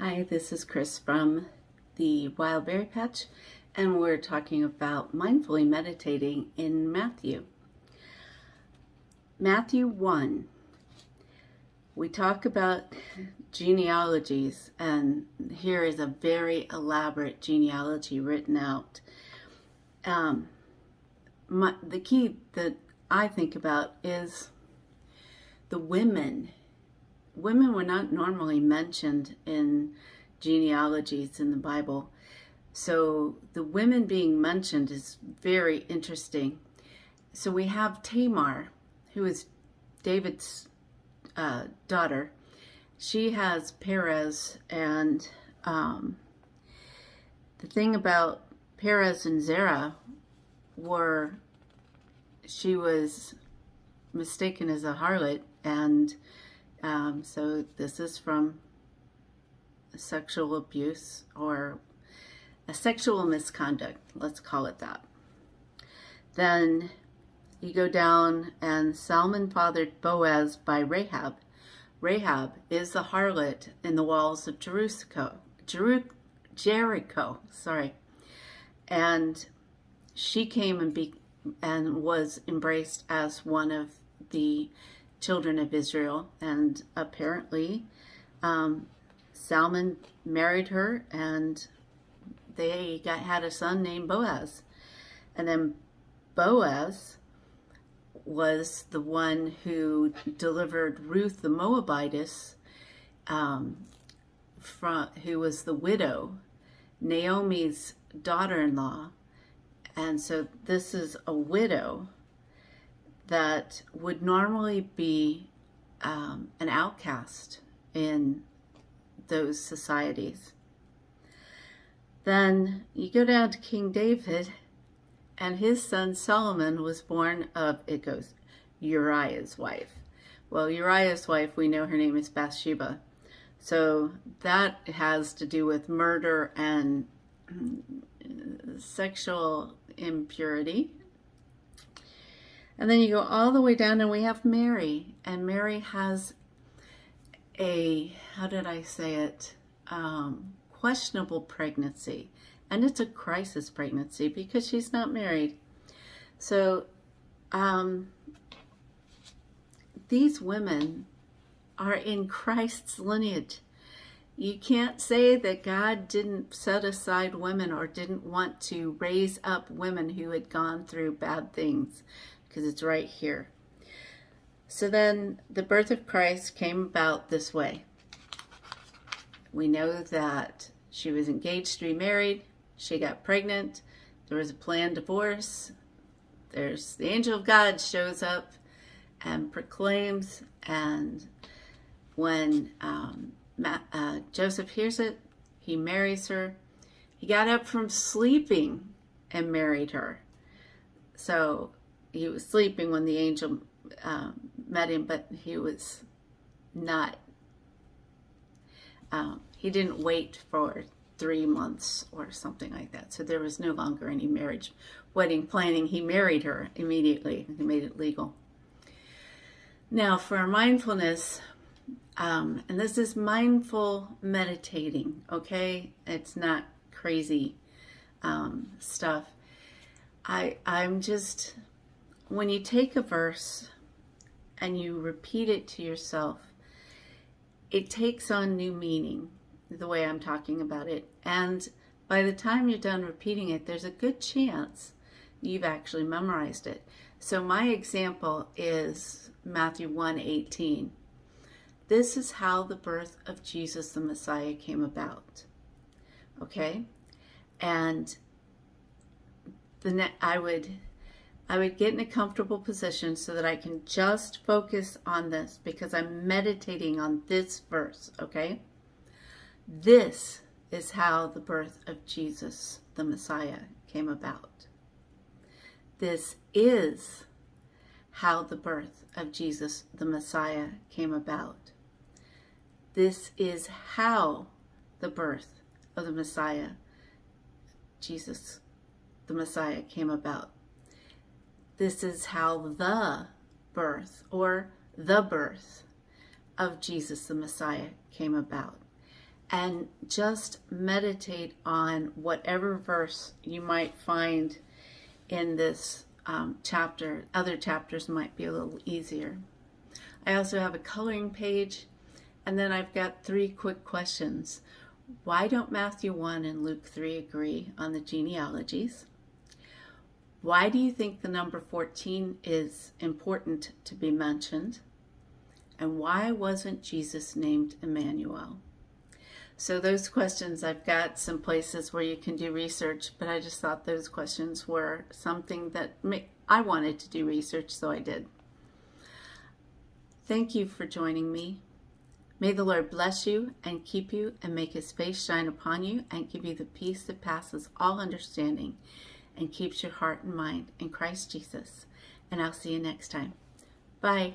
Hi, this is Chris from the Wild Berry Patch, and we're talking about mindfully meditating in Matthew. Matthew 1. We talk about genealogies, and here is a very elaborate genealogy written out. The key that I think about is the women. Women were not normally mentioned in genealogies in the Bible. So the women being mentioned is very interesting. So we have Tamar, who is David's daughter. She has Perez, and the thing about Perez and Zerah she was mistaken as a harlot, and so this is from sexual abuse or a sexual misconduct, let's call it that. Then you go down, and Salmon fathered Boaz by Rahab. Rahab is the harlot in the walls of Jericho, and she came and was embraced as one of the children of Israel, and apparently Salmon married her, and they had a son named Boaz. And then Boaz was the one who delivered Ruth the Moabitess, who was the widow, Naomi's daughter-in-law. And so this is a widow that would normally be an outcast in those societies. Then you go down to King David, and his son Solomon was born of, Uriah's wife. Well, Uriah's wife, we know her name is Bathsheba. So that has to do with murder and sexual impurity. And then you go all the way down, and we have Mary. And Mary has questionable pregnancy. And it's a crisis pregnancy because she's not married. So these women are in Christ's lineage. You can't say that God didn't set aside women or didn't want to raise up women who had gone through bad things, because it's right here. So then the birth of Christ came about this way. We know that she was engaged to be married. She got pregnant. There was a planned divorce. There's the angel of God shows up and proclaims, and when Joseph hears it, he marries her. He got up from sleeping and married her. So he was sleeping when the angel met him, but he was not, he didn't wait for 3 months or something like that. So there was no longer any wedding planning. He married her immediately. He made it legal. Now for our mindfulness, and this is mindful meditating, okay? It's not crazy stuff. I'm just, when you take a verse and you repeat it to yourself, it takes on new meaning, the way I'm talking about it. And by the time you're done repeating it, there's a good chance you've actually memorized it. So my example is Matthew 1:18. This is how the birth of Jesus the Messiah came about. Okay? And I would get in a comfortable position so that I can just focus on this, because I'm meditating on this verse, okay? This is how the birth of Jesus the Messiah came about. This is how the birth of Jesus the Messiah came about. This is how the birth of the Messiah, Jesus the Messiah, came about. This is how the birth of Jesus the Messiah came about. and just meditate on whatever verse you might find in this chapter. Other chapters might be a little easier. I also have a coloring page, and then I've got 3 quick questions. Why don't Matthew 1 and Luke 3 agree on the genealogies? Why do you think the number 14 is important to be mentioned? And why wasn't Jesus named Emmanuel? So those questions, I've got some places where you can do research, but I just thought those questions were something that I wanted to do research, so I did. Thank you for joining me. May the Lord bless you and keep you and make his face shine upon you and give you the peace that passes all understanding and keeps your heart and mind in Christ Jesus. And I'll see you next time. Bye.